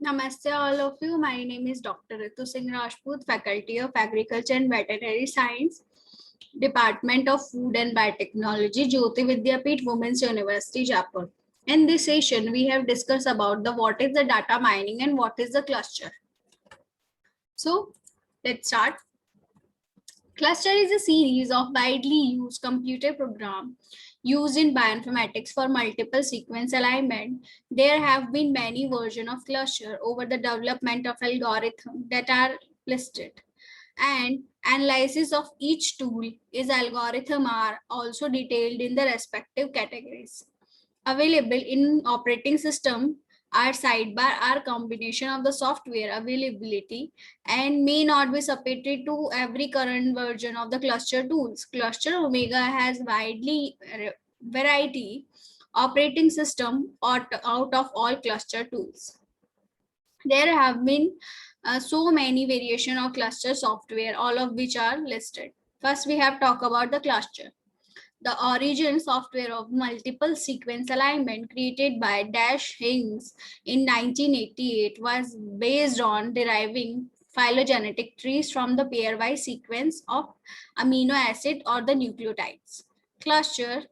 Namaste all of you. My name is Dr. Ritu Singh Rajput, Faculty of Agriculture and Veterinary Science, Department of Food and Biotechnology, Jyoti Vidyapeeth Women's University, Jaipur. In this session, we have discussed about the what is the data mining and what is the cluster. So let's start. Cluster is a series of widely used computer programs used in bioinformatics for multiple sequence alignment. There have been many versions of cluster over the development of algorithms that are listed. And analysis of each tool is algorithm are also detailed in the respective categories. Available in operating system are sidebar are combination of the software availability and may not be supported to every current version of the cluster tools. Cluster Omega has widely variety operating system out of all cluster tools. There have been so many variation of cluster software, all of which are listed. First, we have talked about the cluster. The origin software of multiple sequence alignment created by Dash Hings in 1988 was based on deriving phylogenetic trees from the pairwise sequence of amino acid or the nucleotides. Cluster,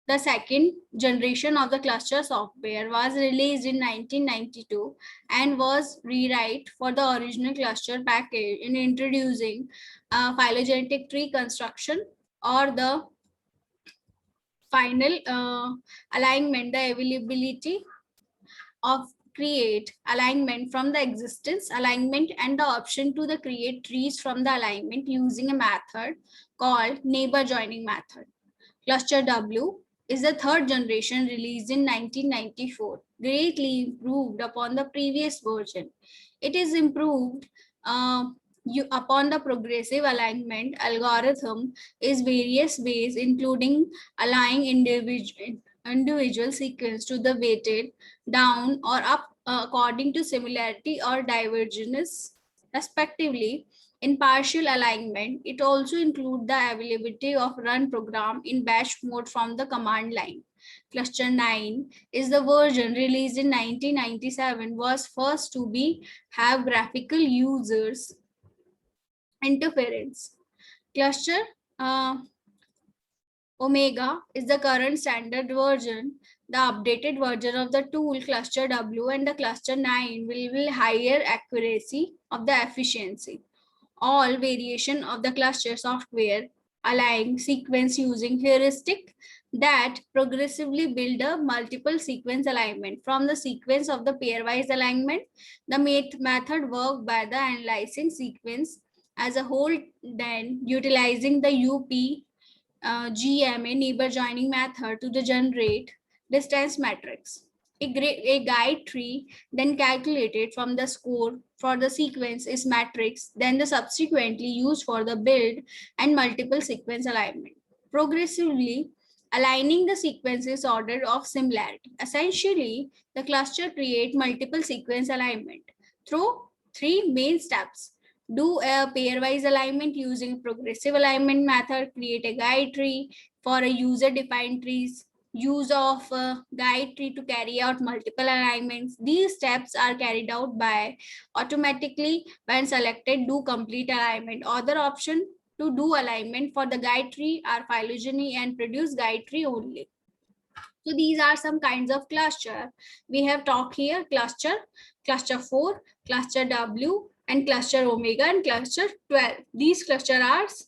the second generation of the cluster software, was released in 1992 and was rewrite for the original cluster package in introducing phylogenetic tree construction or the final alignment, the availability of create alignment from the existence alignment and the option to the create trees from the alignment using a method called neighbor joining method. Cluster W is the third generation released in 1994, greatly improved upon the previous version. It is improved upon the progressive alignment algorithm is various ways, including aligning individual sequence to the weighted down or up according to similarity or divergence, respectively. In partial alignment, it also includes the availability of run program in batch mode from the command line. Cluster 9 is the version released in 1997, was first to be have graphical users interference. Cluster Omega is the current standard version. The updated version of the tool cluster W and the cluster 9 will higher accuracy of the efficiency. All variation of the cluster software align sequence using heuristic that progressively build a multiple sequence alignment. From the sequence of the pairwise alignment, the method work by the analyzing sequence as a whole, then utilizing the GMA neighbor joining method to the generate distance matrix. A guide tree then calculated from the score for the sequence is matrix, then the subsequently used for the build and multiple sequence alignment. Progressively aligning the sequences order of similarity. Essentially, the cluster create multiple sequence alignment through three main steps. Do a pairwise alignment using progressive alignment method, create a guide tree for a user defined trees, use of a guide tree to carry out multiple alignments. These steps are carried out by automatically when selected do complete alignment. Other option to do alignment for the guide tree are phylogeny and produce guide tree only. So these are some kinds of cluster. We have talked here cluster, cluster 4, cluster W, and cluster Omega and cluster 12. These clusters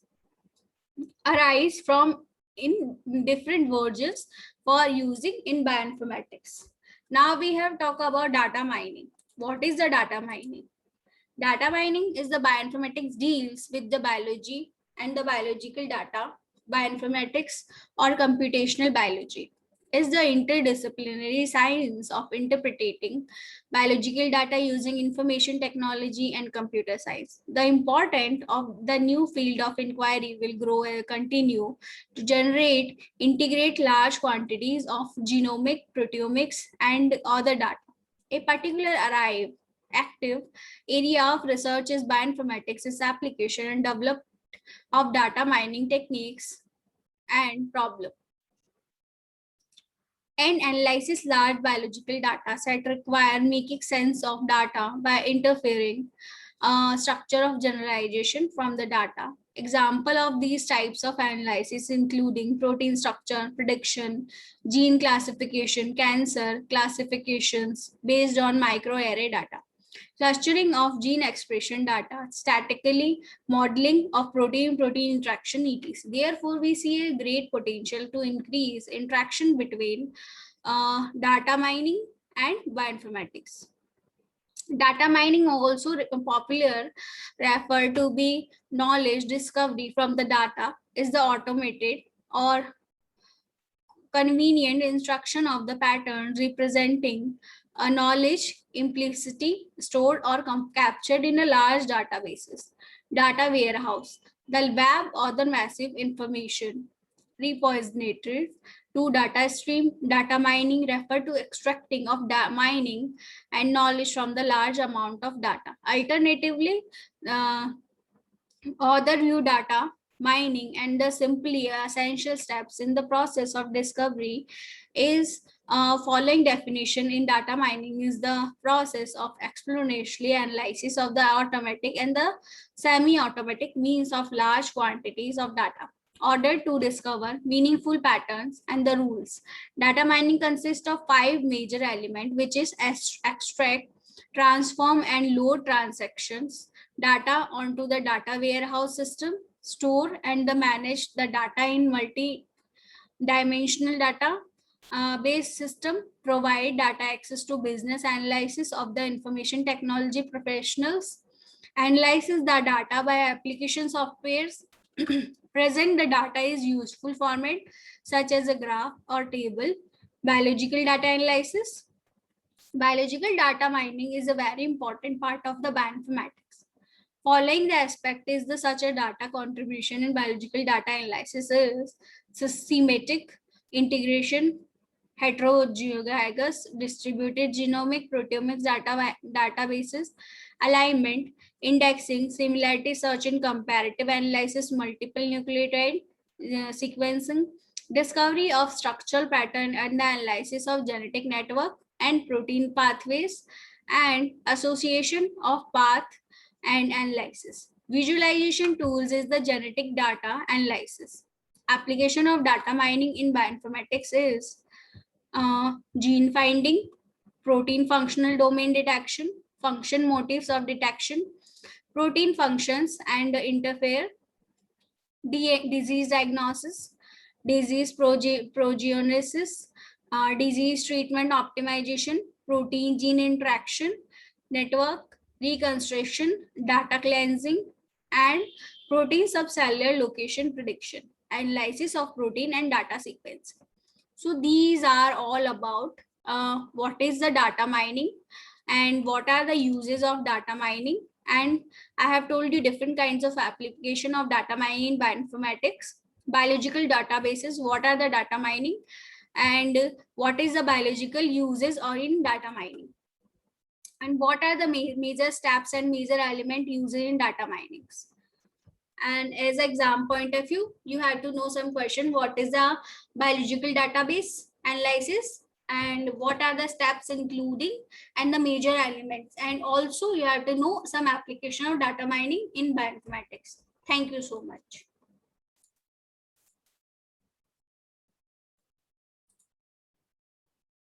arise from in different versions for using in bioinformatics. Now we have talked about data mining. What is the data mining? Data mining is the bioinformatics deals with the biology and the biological data. Bioinformatics or computational biology is the interdisciplinary science of interpreting biological data using information technology and computer science. The importance of the new field of inquiry will grow and continue to integrate large quantities of genomic, proteomics, and other data. A particular active area of research is bioinformatics, its application and development of data mining techniques and problem. and analyzes large biological data set require making sense of data by interfering structure of generalization from the data. Example of these types of analysis including protein structure prediction, gene classification, cancer classifications based on microarray data, clustering of gene expression data, statically modeling of protein-protein interaction, etc. Therefore, we see a great potential to increase interaction between data mining and bioinformatics. Data mining also popular referred to be knowledge discovery from the data is the automated or convenient instruction of the pattern representing a knowledge implicitly stored or captured in a large databases, data warehouse. The web or the massive information repositories to data stream. Data mining refer to extracting of mining and knowledge from the large amount of data. Alternatively, uh, other view data mining and the simply essential steps in the process of discovery is following definition in data mining is the process of exponentially analysis of the automatic and the semi-automatic means of large quantities of data order to discover meaningful patterns and the rules. Data mining consists of five major elements, which is extract, transform and load transactions, data onto the data warehouse system, store and the manage the data in multi-dimensional data based system, provide data access to business analysis of the information technology professionals, analyzes the data by application softwares, present the data is useful format such as a graph or table, biological data analysis. Biological data mining is a very important part of the bioinformatics. Following the aspect is the such a data contribution in biological data analysis is systematic integration, heterozygous distributed genomic proteomics databases, alignment, indexing, similarity search and comparative analysis, multiple nucleotide sequencing, discovery of structural pattern and the analysis of genetic network and protein pathways, and association of path and analysis. Visualization tools is the genetic data analysis. Application of data mining in bioinformatics is gene finding, protein functional domain detection, function motifs of detection, protein functions and interfere, disease diagnosis, disease progenesis, disease treatment optimization, protein gene interaction, network reconstruction, data cleansing, and protein subcellular location prediction, analysis of protein and data sequence. So these are all about what is the data mining and what are the uses of data mining. And I have told you different kinds of application of data mining in bioinformatics, biological databases, what are the data mining, and what is the biological uses or in data mining, and what are the major steps and major element used in data minings. And as exam point of view, you have to know some question, what is the biological database analysis and what are the steps including and the major elements, and also you have to know some application of data mining in bioinformatics. Thank you so much.